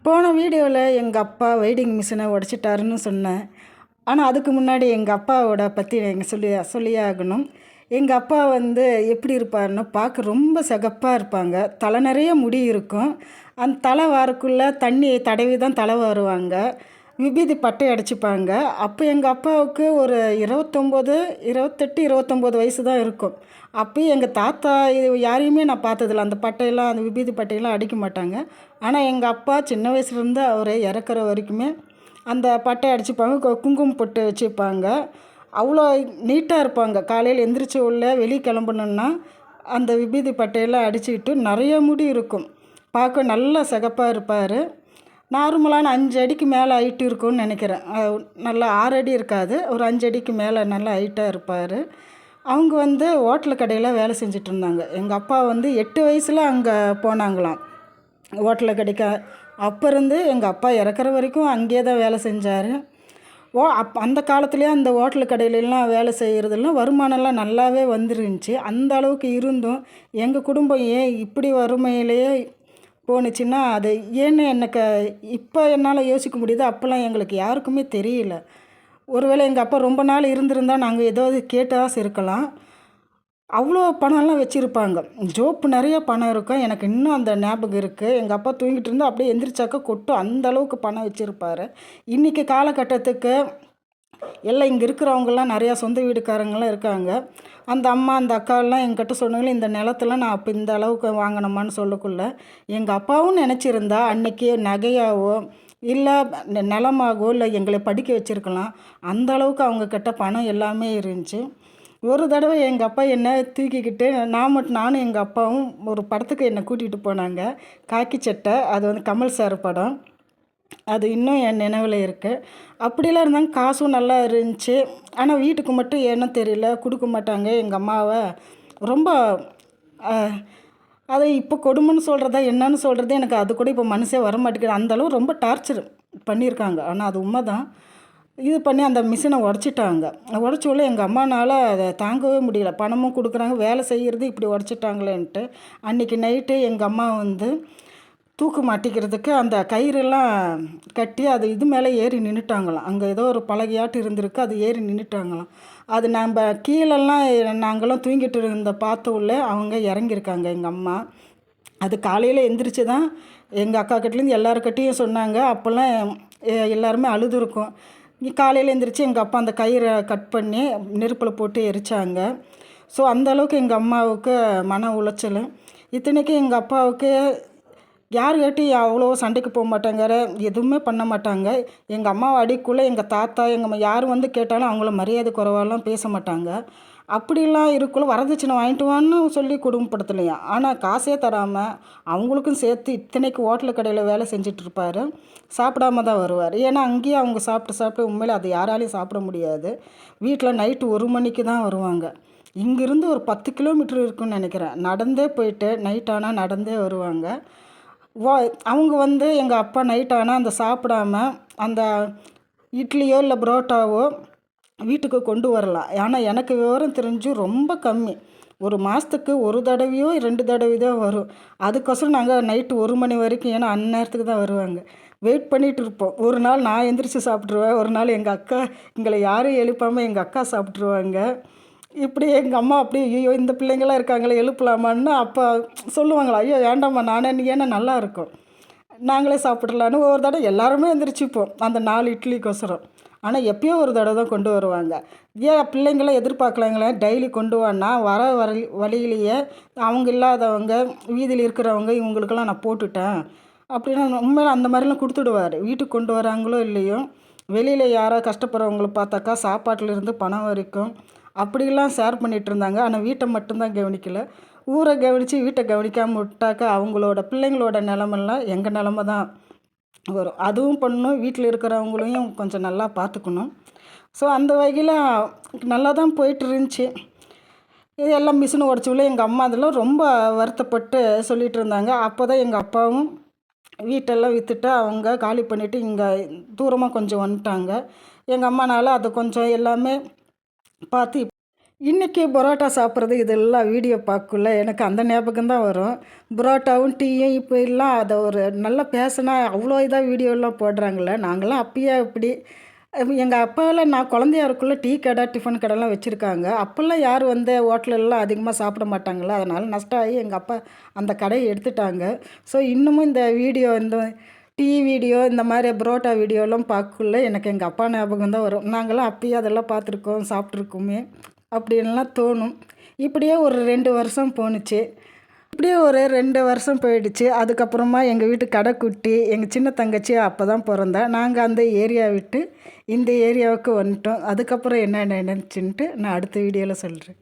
போன வீடியோவில் எங்கள் அப்பா வெய்டிங் மிஷினை உடச்சிட்டாருன்னு சொன்னேன். ஆனால் அதுக்கு முன்னாடி எங்கள் அப்பாவோட பற்றி நீங்கள் சொல்லியே ஆகணும். எங்கள் அப்பா எப்படி இருப்பாருன்னா, பார்க்க ரொம்ப சிகப்பாக இருப்பாங்க. தலை நிறைய முடி இருக்கும். அந்த தலை வாரக்குள்ளே தண்ணி தடவி தான் தலை வாருவாங்க. விபூதி பட்டை அடிச்சுப்பாங்க. அப்போ எங்கள் அப்பாவுக்கு ஒரு 28 வயசு தான் இருக்கும். அப்பயும் எங்கள் தாத்தா இது யாரையுமே நான் பார்த்ததில்ல. அந்த பட்டையெல்லாம் அந்த விபூதி பட்டையெல்லாம் அடிக்க மாட்டாங்க. ஆனால் எங்கள் அப்பா சின்ன வயசுலேருந்து அவர் இறக்குற வரைக்குமே அந்த பட்டை அடிச்சுப்பாங்க. குங்குமம் பொட்டு வச்சுப்பாங்க. அவ்வளோ நீட்டாக இருப்பாங்க. காலையில் எந்திரிச்ச உள்ள வெளியே கிளம்பணுன்னா அந்த விபூதி பட்டையெல்லாம் அடிச்சுக்கிட்டு நிறைய முடி இருக்கும். பார்க்க நல்லா சிகப்பாக இருப்பார். நார்மலான 5 அடிக்கு மேலே ஹைட்டு இருக்கும்னு நினைக்கிறேன். நல்லா 6 அடி இருக்காது, ஒரு 5 அடிக்கு மேலே நல்லா ஹைட்டாக இருப்பார். அவங்க ஹோட்டல் கடையில் வேலை செஞ்சிட்ருந்தாங்க. எங்கள் அப்பா 8 வயசில் அங்கே போனாங்களாம் ஹோட்டலில் கடைக்க. அப்போ இருந்து எங்கள் அப்பா இறக்குற வரைக்கும் அங்கேயே தான் வேலை செஞ்சார். அந்த காலத்துலேயே அந்த ஹோட்டல் கடையிலலாம் வேலை செய்கிறதுலாம் வருமானம்லாம் நல்லாவே வந்துருந்துச்சு. அந்த அளவுக்கு இருந்தும் எங்கள் குடும்பம் ஏன் இப்படி வறுமையிலேயே போணுச்சுன்னா, அது ஏன்னு எனக்கு இப்போ என்னால் யோசிக்க முடியுது. அப்போல்லாம் எங்களுக்கு யாருக்குமே தெரியல. ஒருவேளை எங்கள் அப்பா ரொம்ப நாள் இருந்திருந்தா நாங்கள் ஏதாவது கேட்டால் இருக்கலாம். அவ்வளோ பணம்லாம் வச்சுருப்பாங்க. ஜோப்பு நிறைய பணம் இருக்கும். எனக்கு இன்னும் அந்த ஞாபகம் இருக்குது. எங்கள் அப்பா தூங்கிட்டு இருந்தால் அப்படியே எந்திரிச்சாக்க கொட்டும், அந்த அளவுக்கு பணம் வச்சுருப்பார். இன்றைக்கி காலகட்டத்துக்கு எல்லாம் இங்கே இருக்கிறவங்கலாம் நிறையா சொந்த வீடுக்காரங்களாம் இருக்காங்க. அந்த அம்மா அந்த அக்காவெல்லாம் என்கிட்ட சொன்னாங்களே, இந்த நிலத்தெல்லாம் நான் அப்போ இந்த அளவுக்கு வாங்கினோமான்னு சொல்லக்குள்ள எங்கள் அப்பாவும் நினச்சிருந்தா அன்றைக்கி நகையாவோ இல்லை நிலமாகவோ இல்லை எங்களை படிக்க வச்சுருக்கலாம். அந்த அளவுக்கு அவங்கக்கிட்ட பணம் எல்லாமே இருந்துச்சு. ஒரு தடவை எங்கள் அப்பா என்னை தூக்கிக்கிட்டு நானும் எங்கள் அப்பாவும் ஒரு படத்துக்கு என்னை கூட்டிகிட்டு போனாங்க. காக்கி சட்டை, அது கமல் சார் படம். அது இன்னும் என் நினைவில் இருக்குது. அப்படிலாம் இருந்தாங்க. காசும் நல்லா இருந்துச்சு. ஆனால் வீட்டுக்கு மட்டும் ஏனோ தெரியல கொடுக்க மாட்டாங்க எங்கள் அம்மாவை. ரொம்ப அதை இப்போ கொடுமைன்னு சொல்கிறதா என்னன்னு சொல்கிறது எனக்கு அது கூட இப்போ மனசே வர மாட்டேங்குது. அந்தளவு ரொம்ப டார்ச்சர் பண்ணியிருக்காங்க. ஆனால் அது உண்மை தான். இது பண்ணி அந்த மிஷினை உடச்சிட்டாங்க. உடச்சோல எங்கள் அம்மானால் அதை தாங்கவே முடியல. பணமும் கொடுக்குறாங்க, வேலை செய்கிறது இப்படி உடச்சிட்டாங்களேன்ட்டு. அன்றைக்கி நைட்டு எங்கள் அம்மா தூக்கு மாட்டிக்கிறதுக்கு அந்த கயிறெல்லாம் கட்டி அது இது மேலே ஏறி நின்றுட்டாங்களாம். அங்கே ஏதோ ஒரு பலகையாட்டு இருந்திருக்கு, அது ஏறி நின்றுட்டாங்களாம். அது நம்ம கீழெல்லாம் நாங்களும் தூங்கிட்டு இருந்த பார்த்த உள்ளே அவங்க இறங்கியிருக்காங்க எங்கள் அம்மா. அது காலையில் எந்திரிச்சு தான் எங்கள் அக்கா கிட்டேருந்து எல்லாருக்கிட்டேயும் சொன்னாங்க. அப்போல்லாம் எல்லாருமே அழுதுருக்கும். காலையில் எந்திரிச்சு எங்கள் அப்பா அந்த கயிறை கட் பண்ணி நெருப்பில் போட்டு எரித்தாங்க. ஸோ அந்தளவுக்கு எங்கள் அம்மாவுக்கு மன உளைச்சல். இத்தனைக்கும் எங்கள் அப்பாவுக்கு யார்கிட்டையும் அவ்வளோ சண்டைக்கு போக மாட்டாங்க, எதுவுமே பண்ண மாட்டாங்க. எங்கள் அம்மாவை அடிக்குள்ளே எங்கள் தாத்தா எங்கள் யார் கேட்டாலும் அவங்கள மரியாதை குறைவாலாம் பேச மாட்டாங்க. அப்படிலாம் இருக்குள்ள வரதட்சணை வாங்கிட்டு வான்னு சொல்லி குடும்பப்படுத்தலையா. ஆனால் காசே தராமல் அவங்களுக்கும் சேர்த்து இத்தனைக்கு ஹோட்டல் கடையில் வேலை செஞ்சிட்ருப்பார். சாப்பிடாம தான் வருவார். ஏன்னா அங்கேயே அவங்க சாப்பிட்டு உண்மையிலே அது யாராலையும் சாப்பிட முடியாது. வீட்டில் நைட்டு 1 மணிக்கு தான் வருவாங்க. இங்கேருந்து ஒரு 10 கிலோமீட்டர் இருக்குன்னு நினைக்கிறேன். நடந்தே போயிட்டு நைட் ஆனால் நடந்தே வருவாங்க. அவங்க எங்கள் அப்பா நைட் ஆனால் அந்த சாப்பிடாம அந்த இட்லியோ இல்லை புரோட்டாவோ வீட்டுக்கு கொண்டு வரலாம். ஆனால் எனக்கு விவரம் தெரிஞ்சு ரொம்ப கம்மி. ஒரு மாதத்துக்கு 1 தடவையோ 2 தடவை தான் வரும். அதுக்கோசரம் நாங்கள் நைட்டு 1 மணி வரைக்கும், ஏன்னா அந்நேரத்துக்கு தான் வருவாங்க, வெயிட் பண்ணிகிட்டு இருப்போம். ஒரு நாள் நான் எந்திரிச்சு சாப்பிட்ருவேன், ஒரு நாள் எங்கள் அக்கா, எங்களை யாரும் எழுப்பாமல் எங்கள் அக்கா சாப்பிட்ருவாங்க. இப்படி எங்கள் அம்மா அப்படியே ஐயோ இந்த பிள்ளைங்களாம் இருக்காங்களே எழுப்பலாமான்னு அப்போ சொல்லுவாங்களா, ஐயோ வேண்டாம்மா நானே நீ ஏன்னா நல்லாயிருக்கும் நாங்களே சாப்பிட்றலான்னு ஒரு தடவை எல்லாருமே எந்திரிச்சிப்போம் அந்த 4 இட்லிக்கோசரம். ஆனால் எப்பயோ ஒரு தடவை தான் கொண்டு வருவாங்க. ஏன் பிள்ளைங்களாம் எதிர்பார்க்கலாங்களே, டெய்லி கொண்டு வான்னா வழியிலேயே அவங்க இல்லாதவங்க வீதியில் இருக்கிறவங்க இவங்களுக்கெல்லாம் நான் போட்டுட்டேன் அப்படின்னா உண்மையில அந்த மாதிரிலாம் கொடுத்துடுவார். வீட்டுக்கு கொண்டு வராங்களோ இல்லையோ, வெளியில் யாராவது கஷ்டப்படுறவங்கள பார்த்தாக்கா சாப்பாட்டிலேருந்து பணம் வரைக்கும் அப்படிலாம் ஷேர் பண்ணிகிட்டு இருந்தாங்க. ஆனால் வீட்டை மட்டும்தான் கவனிக்கலை. ஊரை கவனித்து வீட்டை கவனிக்காமல் விட்டாக்கா அவங்களோட பிள்ளைங்களோட நிலமெல்லாம் எங்கள் நிலமை தான் வரும். அதுவும் பண்ணணும், வீட்டில் இருக்கிறவங்களையும் கொஞ்சம் நல்லா பார்த்துக்கணும். ஸோ அந்த வகையில் நல்லா தான் போயிட்டு இருந்துச்சு. இது எல்லாம் மிஷினை உடச்சுள்ள எங்கள் அம்மா அதெல்லாம் ரொம்ப வருத்தப்பட்டு சொல்லிகிட்டு இருந்தாங்க. அப்போ தான் எங்கள் அப்பாவும் வீட்டெல்லாம் விற்றுட்டு அவங்க காலி பண்ணிவிட்டு இங்கே தூரமாக கொஞ்சம் வந்துட்டாங்க. எங்கள் அம்மானால் அது கொஞ்சம் எல்லாமே பார்த்து இன்றைக்கி பரோட்டா சாப்பிட்றது இதெல்லாம் வீடியோ பார்க்கக்குள்ள எனக்கு அந்த ஞாபகம் தான் வரும். பரோட்டாவும், டீயும் இப்போ எல்லாம் அதை ஒரு நல்லா பேசினா அவ்வளோ இதாக வீடியோலாம் போடுறாங்கள்ல. நாங்கள்லாம் அப்பயே அப்படி எங்கள் அப்பாலாம் நான் குழந்தையா இருக்கக்குள்ள டீ கடை, டிஃபன் கடைலாம் வச்சுருக்காங்க. அப்போல்லாம் யாரும் வந்து ஹோட்டல்லலாம் அதிகமாக சாப்பிட மாட்டாங்கள்ல. அதனால் நஷ்டம் ஆகி எங்கள் அப்பா அந்த கடைய எடுத்துட்டாங்க. ஸோ இன்னமும் இந்த வீடியோ இந்த டீ வீடியோ இந்த மாதிரி பரோட்டா வீடியோலாம் பார்க்கக்குள்ள எனக்கு எங்கள் அப்பா ஞாபகம் தான் வரும். நாங்கள்லாம் அப்பயே அதெல்லாம் பார்த்துருக்கோம், சாப்பிட்ருக்கோமே அப்படின்லாம் தோணும். இப்படியே ஒரு 2 வருஷம் போணுச்சு. இப்படியே ஒரு 2 வருஷம் போயிடுச்சு. அதுக்கப்புறமா எங்கள் வீட்டு கடைக்குட்டி, எங்கள் சின்ன தங்கச்சி அப்போ தான் பொறந்தா. நாங்கள் அந்த ஏரியா விட்டு இந்த ஏரியாவுக்கு வந்துட்டோம். அதுக்கப்புறம் என்ன நடந்துச்சுன்ட்டு நான் அடுத்த வீடியோவில் சொல்கிறேன்.